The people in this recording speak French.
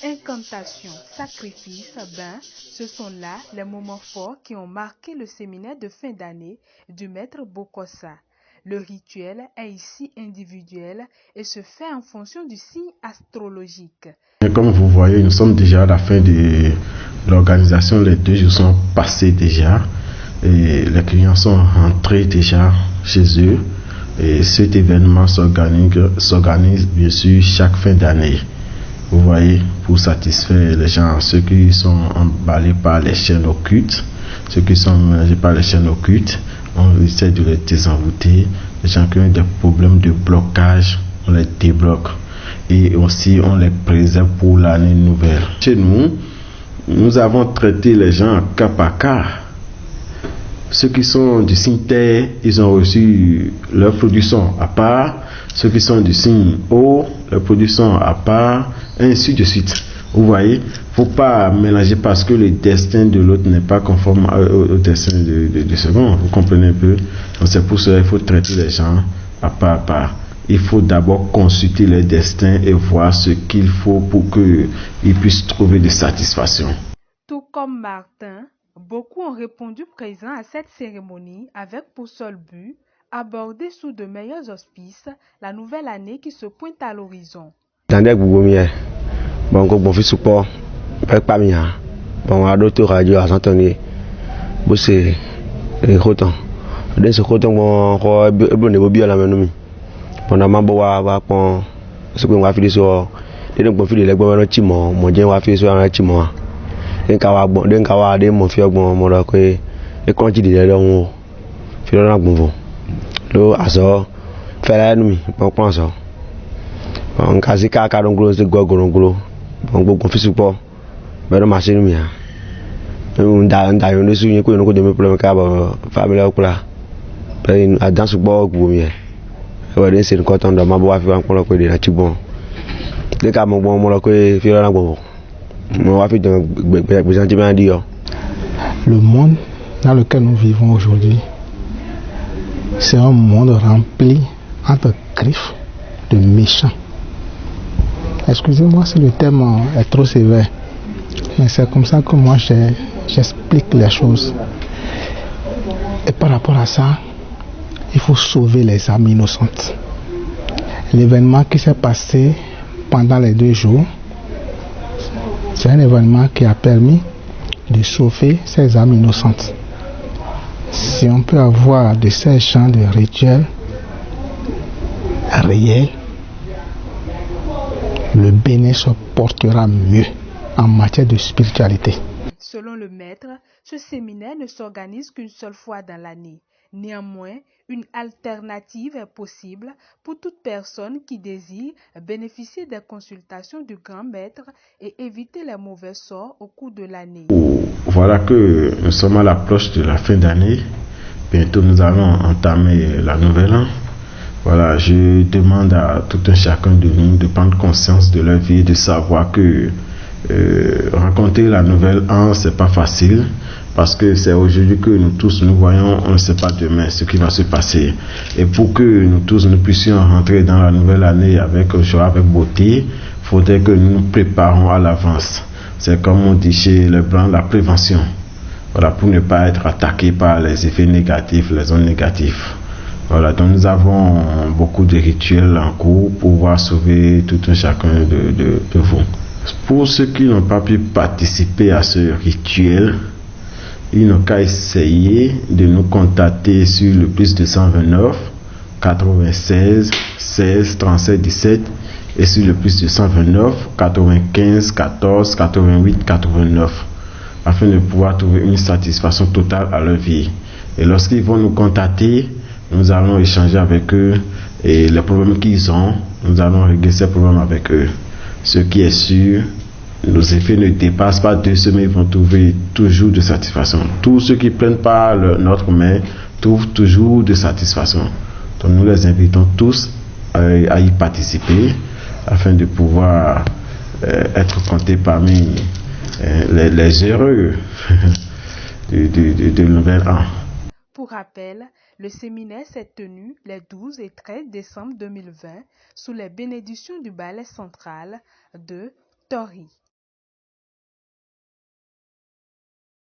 Incantation, sacrifice, bain, ce sont là les moments forts qui ont marqué le séminaire de fin d'année du maître Bokossa. Le rituel est ici individuel et se fait en fonction du signe astrologique. Comme vous voyez, nous sommes déjà à la fin de l'organisation. Les 2 jours sont passés déjà et les clients sont rentrés déjà chez eux. Et cet événement s'organise bien sûr chaque fin d'année. Vous voyez, pour satisfaire les gens, ceux qui sont emballés par les chaînes occultes, ceux qui sont mélangés par les chaînes occultes, on essaie de les désenvoûter. Les gens qui ont des problèmes de blocage, on les débloque. Et aussi, on les préserve pour l'année nouvelle. Chez nous, nous avons traité les gens cas par cas. Ceux qui sont du signe terre, ils ont reçu leur production à part. Ceux qui sont du signe eau, leur production à part, ainsi de suite. Vous voyez, il ne faut pas mélanger parce que le destin de l'autre n'est pas conforme au destin de second. Vous comprenez un peu? Donc c'est pour cela qu'il faut traiter les gens à part. Il faut d'abord consulter leur destin et voir ce qu'il faut pour qu'ils puissent trouver de satisfaction. Tout comme Martin, beaucoup ont répondu présents à cette cérémonie avec pour seul but aborder sous de meilleurs auspices la nouvelle année qui se pointe à l'horizon. Bon fils support pas mia bon à d'autres radio à s'entendre bosser et rotan den se rotan bon ko ebone bo bia la menu bon ma bo wa pon se ko wa fi so de bon fi le gbon ti mo je wa fi so ara ti mo den ka wa gbon den ka wa de mo fi ogbon mo ro pe e kon ji de lohun o fi lo na gbon fo lo aso fere nu mi pon so bon ka si ka don gro se gogorongro bon gbogbo fi support pero ma se mi ha nda yo no su yin ko no ko de mi problem ka ba family okura pe adan support gbogbo mi e wa den se nkan ton do ma bo wa fi wa pon ko de na ti bon de ka mo gbon mo ro ko fi ra gbogbo mo wa fi don gbe santi ma di yo. Le monde dans lequel nous vivons aujourd'hui, c'est un monde rempli entre griffes de méchants. Excusez-moi si le thème est trop sévère, mais c'est comme ça que moi j'explique les choses. Et par rapport à ça, il faut sauver les âmes innocentes. L'événement qui s'est passé pendant les 2 jours, c'est un événement qui a permis de sauver ces âmes innocentes. Si on peut avoir de ces genres de rituels réels, le bénin se portera mieux en matière de spiritualité. Selon le maître, ce séminaire ne s'organise qu'une seule fois dans l'année. Néanmoins, une alternative est possible pour toute personne qui désire bénéficier des consultations du grand maître et éviter les mauvais sorts au cours de l'année. Voilà que nous sommes à l'approche de la fin d'année. Bientôt nous allons entamer la nouvelle an. Voilà, je demande à tout un chacun de nous de prendre conscience de leur vie, de savoir que rencontrer la nouvelle an, c'est pas facile, parce que c'est aujourd'hui que nous tous nous voyons, on ne sait pas demain ce qui va se passer. Et pour que nous tous nous puissions rentrer dans la nouvelle année avec joie, avec beauté, il faudrait que nous nous préparions à l'avance. C'est comme on dit chez les Blancs, la prévention. Voilà, pour ne pas être attaqué par les effets négatifs, les ondes négatives. Voilà, donc nous avons beaucoup de rituels en cours pour pouvoir sauver tout un chacun de vous. Pour ceux qui n'ont pas pu participer à ce rituel, ils n'ont qu'à essayer de nous contacter sur le +229 96 16 37 17 et sur le +229 95 14 88 89 afin de pouvoir trouver une satisfaction totale à leur vie. Et lorsqu'ils vont nous contacter, nous allons échanger avec eux et les problèmes qu'ils ont, nous allons régler ces problèmes avec eux. Ce qui est sûr, nos effets ne dépassent pas 2 semaines, ils vont trouver toujours de satisfaction. Tous ceux qui prennent par notre main trouvent toujours de satisfaction. Donc nous les invitons tous à y participer afin de pouvoir être comptés parmi les heureux de nouvel an. Pour rappel, le séminaire s'est tenu les 12 et 13 décembre 2020 sous les bénédictions du ballet central de Tori.